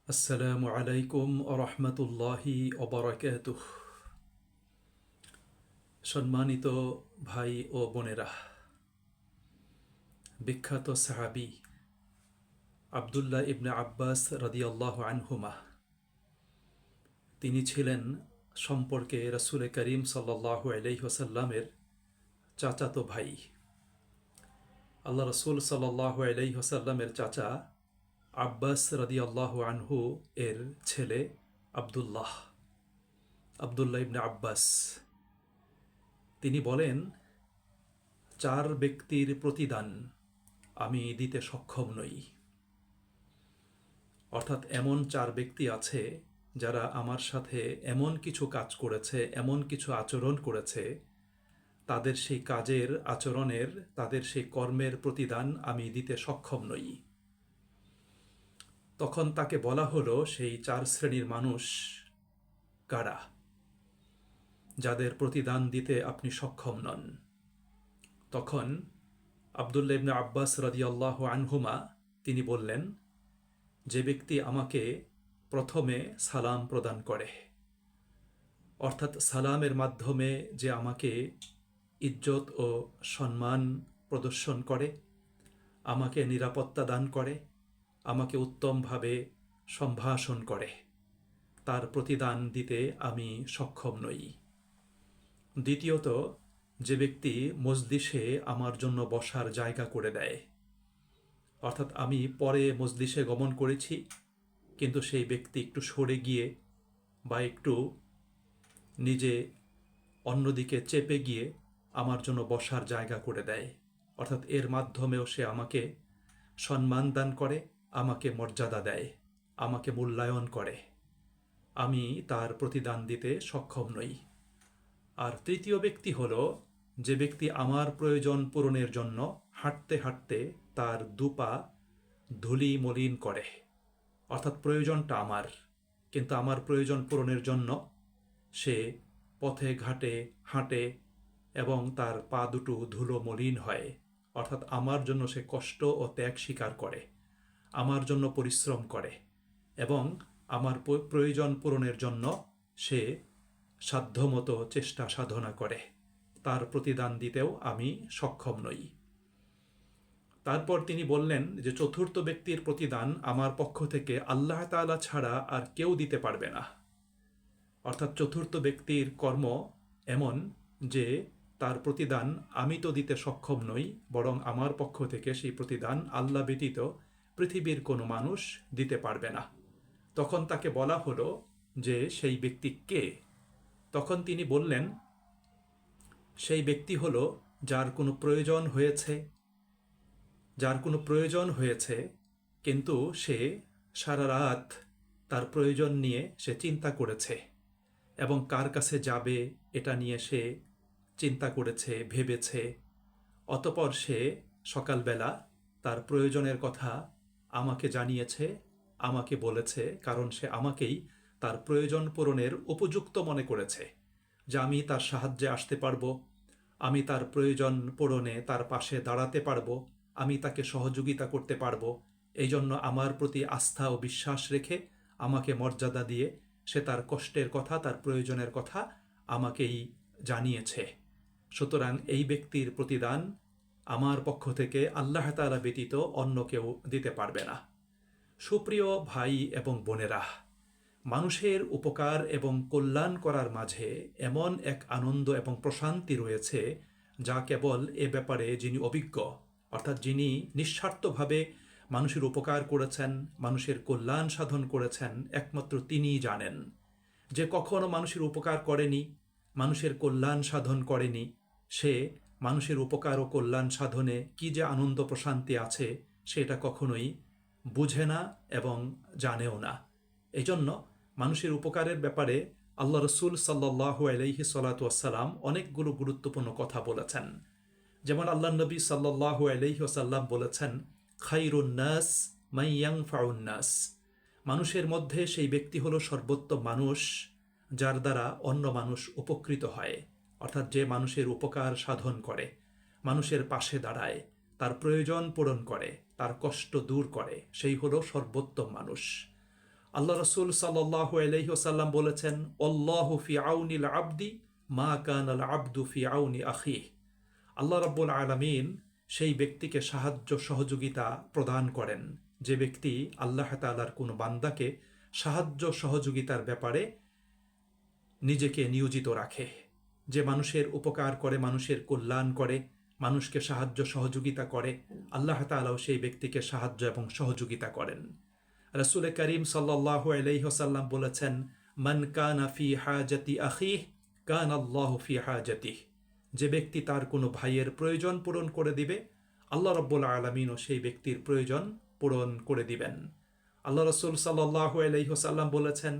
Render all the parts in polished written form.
আসসালামু আলাইকুম রহমতুল্লাহি ওবরাকাতুহ। সম্মানিত ভাই ও বোনেরা, বিখ্যাত সাহাবী আবদুল্লাহ ইবনে আব্বাস রাদিয়াল্লাহু আনহুমা, তিনি ছিলেন সম্পর্কে রাসূল করিম সাল্লাল্লাহু আলাইহি ওয়াসাল্লামের চাচাতো ভাই। আল্লাহ রাসূল সাল্লাল্লাহু আলাইহি ওয়াসাল্লামের চাচা আব্বাস রাদিয়াল্লাহু আনহু এর ছেলে আবদুল্লাহ আবদুল্লাহ ইবনে আব্বাস। তিনি বলেন, চার ব্যক্তির প্রতিদান আমি দিতে সক্ষম নই। অর্থাৎ এমন চার ব্যক্তি আছে যারা আমার সাথে এমন কিছু কাজ করেছে, এমন কিছু আচরণ করেছে, তাদের সেই কাজের আচরণের, তাদের সেই কর্মের প্রতিদান আমি দিতে সক্ষম নই। তখন তাকে বলা হলো সেই চার শ্রেণীর মানুষ কারা, যাদের প্রতিদান দিতে আপনি সক্ষম নন। তখন আবদুল্লাহ ইবনে আব্বাস রাদিয়াল্লাহু আনহুমা তিনি বললেন, যে ব্যক্তি আমাকে প্রথমে সালাম প্রদান করে, অর্থাৎ সালামের মাধ্যমে যে আমাকে ইজ্জত ও সম্মান প্রদর্শন করে, আমাকে নিরাপত্তা দান করে, আমাকে উত্তমভাবে সম্ভাষণ করে, তার প্রতিদান দিতে আমি সক্ষম নই। দ্বিতীয়ত, যে ব্যক্তি মজলিসে আমার জন্য বসার জায়গা করে দেয়, অর্থাৎ আমি পরে মজলিসে গমন করেছি, কিন্তু সেই ব্যক্তি একটু সরে গিয়ে বা একটু নিজে অন্যদিকে চেপে গিয়ে আমার জন্য বসার জায়গা করে দেয়, অর্থাৎ এর মাধ্যমেও সে আমাকে সম্মান দান করে, আমাকে মর্যাদা দেয়, আমাকে মূল্যায়ন করে, আমি তার প্রতিদান দিতে সক্ষম নই। আর তৃতীয় ব্যক্তি হলো, যে ব্যক্তি আমার প্রয়োজন পূরণের জন্য হাঁটতে হাঁটতে তার দুপা ধুলি মলিন করে, অর্থাৎ প্রয়োজনটা আমার, কিন্তু আমার প্রয়োজন পূরণের জন্য সে পথে ঘাটে হাঁটে এবং তার পা দুটো ধুলো মলিন হয়, অর্থাৎ আমার জন্য সে কষ্ট ও ত্যাগ স্বীকার করে, আমার জন্য পরিশ্রম করে এবং আমার প্রয়োজন পূরণের জন্য সে সাধ্যমতো চেষ্টা সাধনা করে, তার প্রতিদান দিতেও আমি সক্ষম নই। তারপর তিনি বললেন যে চতুর্থ ব্যক্তির প্রতিদান আমার পক্ষ থেকে আল্লাহ তাআলা ছাড়া আর কেউ দিতে পারবে না। অর্থাৎ চতুর্থ ব্যক্তির কর্ম এমন যে তার প্রতিদান আমি তো দিতে সক্ষম নই, বরং আমার পক্ষ থেকে সেই প্রতিদান আল্লাহ ব্যতীত পৃথিবীর কোনো মানুষ দিতে পারবে না। তখন তাকে বলা হলো যে সেই ব্যক্তি কে? তখন তিনি বললেন, সেই ব্যক্তি হলো যার কোনো প্রয়োজন হয়েছে কিন্তু সে সারা রাত তার প্রয়োজন নিয়ে সে চিন্তা করেছে এবং কার কাছে যাবে এটা নিয়ে সে চিন্তা করেছে, ভেবেছে, অতঃপর সে সকালবেলা তার প্রয়োজনের কথা আমাকে জানিয়েছে, আমাকে বলেছে, কারণ সে আমাকেই তার প্রয়োজন পূরণের উপযুক্ত মনে করেছে, যে আমি তার সাহায্যে আসতে পারবো, আমি তার প্রয়োজন পূরণে তার পাশে দাঁড়াতে পারবো, আমি তাকে সহযোগিতা করতে পারবো। এই জন্য আমার প্রতি আস্থা ও বিশ্বাস রেখে আমাকে মর্যাদা দিয়ে সে তার কষ্টের কথা, তার প্রয়োজনের কথা আমাকেই জানিয়েছে। সুতরাং এই ব্যক্তির প্রতিদান আমার পক্ষ থেকে আল্লাহ তাআলা ব্যতীত অন্য কেউ দিতে পারবে না। সুপ্রিয় ভাই এবং বোনেরা, মানুষের উপকার এবং কল্যাণ করার মাঝে এমন এক আনন্দ এবং প্রশান্তি রয়েছে যা কেবল এ ব্যাপারে যিনি অভিজ্ঞ, অর্থাৎ যিনি নিঃস্বার্থভাবে মানুষের উপকার করেছেন, মানুষের কল্যাণ সাধন করেছেন, একমাত্র তিনিই জানেন। যে কখনো মানুষের উপকার করেনি, মানুষের কল্যাণ সাধন করেনি, সে মানুষের উপকার ও কল্যাণ সাধনে কি যে আনন্দ প্রশান্তি আছে সেটা কখনোই বুঝে না এবং জানেও না। এজন্য মানুষের উপকারের ব্যাপারে আল্লাহ রসুল সাল্লাল্লাহু আলাইহি সাল্লাতু ওয়াসসালাম অনেকগুলো গুরুত্বপূর্ণ কথা বলেছেন। যেমন আল্লাহ নবী সাল্লাল্লাহু আলাইহি ওয়াসাল্লাম বলেছেন, খায়রুন নাস মান ইয়ানফাউন নাস, মানুষের মধ্যে সেই ব্যক্তি হলো সর্বোত্তম মানুষ যার দ্বারা অন্য মানুষ উপকৃত হয়, অর্থাৎ যে মানুষের উপকার সাধন করে, মানুষের পাশে দাঁড়ায়, তার প্রয়োজন পূরণ করে, তার কষ্ট দূর করে, সেই হলো সর্বোত্তম মানুষ। আল্লাহ রসুল সাল্লাল্লাহু আলাইহি ওয়াসাল্লাম বলেছেন, আল্লাহু ফি আউনিল আবদি মা কানাল আবদু ফি আউনি আখিহ। আল্লাহ রাব্বুল আলামিন সেই ব্যক্তিকে সাহায্য সহযোগিতা প্রদান করেন যে ব্যক্তি আল্লাহ তাআলার কোনো বান্দাকে সাহায্য সহযোগিতার ব্যাপারে নিজেকে নিয়োজিত রাখে, যে মানুষের উপকার করে, মানুষের কল্যাণ করে, মানুষকে সাহায্য সহযোগিতা করে, আল্লাহ তাআলাও সেই ব্যক্তিকে সাহায্য এবং সহযোগিতা করেন। রাসূল করিম সাল্লাল্লাহু আলাইহি ওয়াসাল্লাম বলেছেন, মান কানা ফি হাজাতি আখিহ কানা আল্লাহু ফি হাজাতিহি। যে ব্যক্তি তার কোনো ভাইয়ের প্রয়োজন পূরণ করে দিবে, আল্লাহ রাব্বুল আলামিনও সেই ব্যক্তির প্রয়োজন পূরণ করে দিবেন। আল্লাহ রাসূল সাল্লাল্লাহু আলাইহি ওয়াসাল্লাম বলেছেন,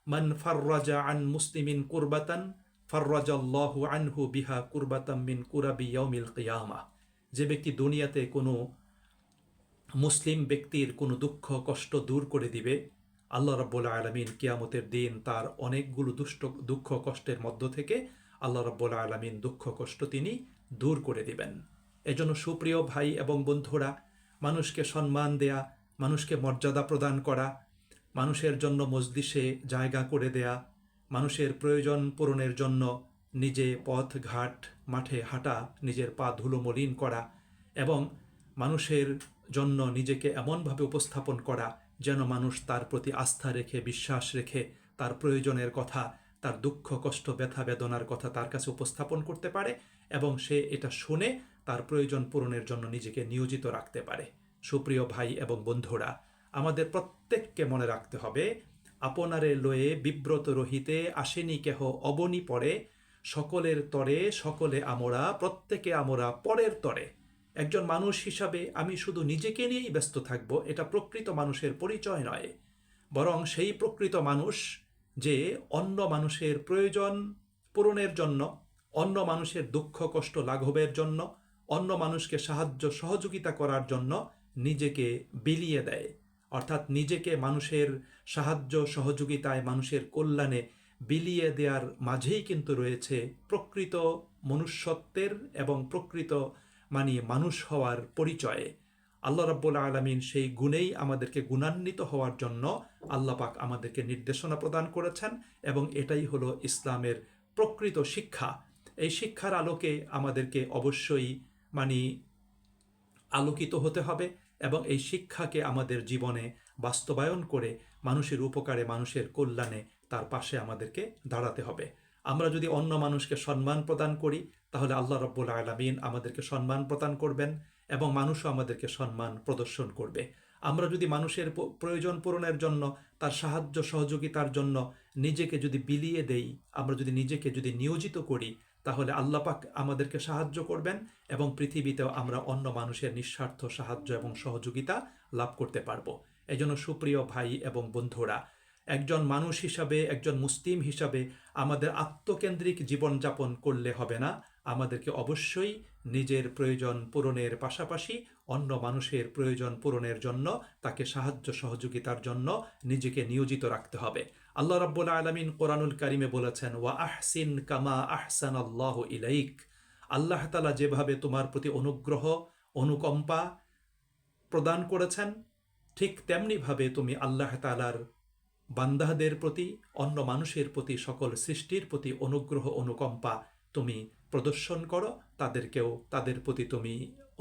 মান ফাররাজা আন মুসলিমিন কুরবাতান ফাররাজাল্লাহু আনহু বিহা কুরবাতাম মিন কুরাবি ইয়াউমিল কিয়ামাহ। যে ব্যক্তি দুনিয়াতে কোনো মুসলিম ব্যক্তির কোনো দুঃখ কষ্ট দূর করে দিবে, আল্লাহ রাব্বুল আলামিন কিয়ামতের দিন তার অনেকগুলো দুঃখ কষ্টের মধ্য থেকে আল্লাহ রাব্বুল আলামিন দুঃখ কষ্ট তিনি দূর করে দিবেন। এজন্য সুপ্রিয় ভাই এবং বন্ধুরা, মানুষকে সম্মান দেয়া, মানুষকে মর্যাদা প্রদান করা, মানুষের জন্য মজলিসে জায়গা করে দেয়া, মানুষের প্রয়োজন পূরণের জন্য নিজে পথ ঘাট মাঠে হাঁটা, নিজের পা ধুলো মলিন করা এবং মানুষের জন্য নিজেকে এমনভাবে উপস্থাপন করা যেন মানুষ তার প্রতি আস্থা রেখে, বিশ্বাস রেখে তার প্রয়োজনের কথা, তার দুঃখ কষ্ট ব্যথা বেদনার কথা তার কাছে উপস্থাপন করতে পারে এবং সে এটা শুনে তার প্রয়োজন পূরণের জন্য নিজেকে নিয়োজিত রাখতে পারে। সুপ্রিয় ভাই এবং বন্ধুরা, আমাদের প্রত্যেককে মনে রাখতে হবে, আপনারে লয়ে বিব্রত রহিতে আসেনি কেহ অবনি পরে, সকলের তরে সকলে আমরা, প্রত্যেকে আমরা পরের তরে। একজন মানুষ হিসাবে আমি শুধু নিজেকে নিয়েই ব্যস্ত থাকব, এটা প্রকৃত মানুষের পরিচয় নয়। বরং সেই প্রকৃত মানুষ যে অন্য মানুষের প্রয়োজন পূরণের জন্য, অন্য মানুষের দুঃখ কষ্ট লাঘবের জন্য, অন্য মানুষকে সাহায্য সহযোগিতা করার জন্য নিজেকে বিলিয়ে দেয়, অর্থাৎ নিজেকে মানুষের সাহায্য সহযোগিতায়, মানুষের কল্যাণে বিলিয়ে দেওয়ার মাঝেই কিন্তু রয়েছে প্রকৃত মনুষ্যত্বের এবং প্রকৃত মানুষ হওয়ার পরিচয়ে। আল্লাহ রাব্বুল আলামিন সেই গুণেই আমাদেরকে গুণান্বিত হওয়ার জন্য আল্লাহ পাক আমাদেরকে নির্দেশনা প্রদান করেছেন এবং এটাই হলো ইসলামের প্রকৃত শিক্ষা। এই শিক্ষার আলোকে আমাদেরকে অবশ্যই আলোকিত হতে হবে এবং এই শিক্ষাকে আমাদের জীবনে বাস্তবায়ন করে মানুষের উপকারে, মানুষের কল্যাণে তার পাশে আমাদেরকে দাঁড়াতে হবে। আমরা যদি অন্য মানুষকে সম্মান প্রদান করি তাহলে আল্লাহ রাব্বুল আলামিন আমাদেরকে সম্মান প্রদান করবেন এবং মানুষও আমাদেরকে সম্মান প্রদর্শন করবে। আমরা যদি মানুষের প্রয়োজন পূরণের জন্য, তার সাহায্য সহযোগিতার জন্য নিজেকে যদি বিলিয়ে দেই, আমরা যদি নিজেকে নিয়োজিত করি, তাহলে আল্লাহ পাক আমাদেরকে সাহায্য করবেন এবং পৃথিবীতেও আমরা অন্য মানুষের নিঃস্বার্থ সাহায্য এবং সহযোগিতা লাভ করতে পারবো। এজন্য সুপ্রিয় ভাই এবং বন্ধুরা, একজন মানুষ হিসাবে, একজন মুসলিম হিসাবে আমাদের আত্মকেন্দ্রিক জীবনযাপন করলে হবে না। আমাদেরকে অবশ্যই নিজের প্রয়োজন পূরণের পাশাপাশি অন্য মানুষের প্রয়োজন পূরণের জন্য, তাকে সাহায্য সহযোগিতার জন্য নিজেকে নিয়োজিত রাখতে হবে। আল্লাহ রাব্বুল আলামিন কোরআনুল কারিমে বলেছেন, ওয়া আহসিন কামা আহসানাল্লাহু ইলাইক। আল্লাহ তাআলা যেভাবে তোমার প্রতি অনুগ্রহ অনুকম্পা প্রদান করেছেন, ঠিক তেমনিভাবে তুমি আল্লাহ তাআলার বান্দাদের প্রতি, অন্য মানুষের প্রতি, সকল সৃষ্টির প্রতি অনুগ্রহ অনুকম্পা তুমি প্রদর্শন করো, তাদের প্রতি তুমি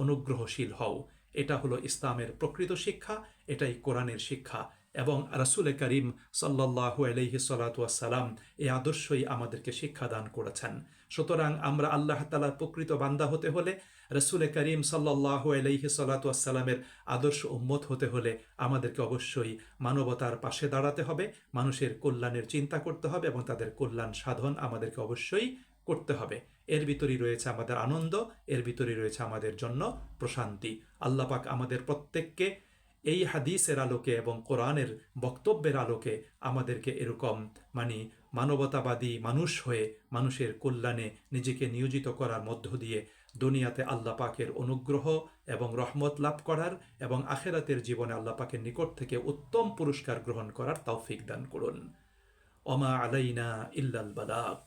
অনুগ্রহশীল হও। এটা হলো ইসলামের প্রকৃত শিক্ষা, এটাই কোরআনের শিক্ষা এবং রাসূল করিম সাল্লাল্লাহু আলাইহি সাল্লাতু ওয়াস সালাম এই আদর্শই আমাদেরকে শিক্ষাদান করেছেন। সুতরাং আমরা আল্লাহ তাআলার প্রকৃত বান্দা হতে হলে, রাসূল করিম সাল্লাল্লাহু আলাইহি সাল্লাতু ওয়াস সালামের আদর্শ উম্মত হতে হলে আমাদেরকে অবশ্যই মানবতার পাশে দাঁড়াতে হবে, মানুষের কল্যাণের চিন্তা করতে হবে এবং তাদের কল্যাণ সাধন আমাদেরকে অবশ্যই করতে হবে। এর ভিতরেই রয়েছে আমাদের আনন্দ, এর ভিতরেই রয়েছে আমাদের জন্য প্রশান্তি। আল্লাহ পাক আমাদের প্রত্যেককে এই হাদিসের আলোকে এবং কোরআনের বক্তব্যের আলোকে আমাদেরকে এরকম মানবতাবাদী মানুষ হয়ে মানুষের কল্যাণে নিজেকে নিয়োজিত করার মধ্য দিয়ে দুনিয়াতে আল্লাহ পাকের অনুগ্রহ এবং রহমত লাভ করার এবং আখিরাতের জীবনে আল্লাহ পাকের নিকট থেকে উত্তম পুরস্কার গ্রহণ করার তৌফিক দান করুন। ওমা আলাইনা ইল্লাল বালাগ।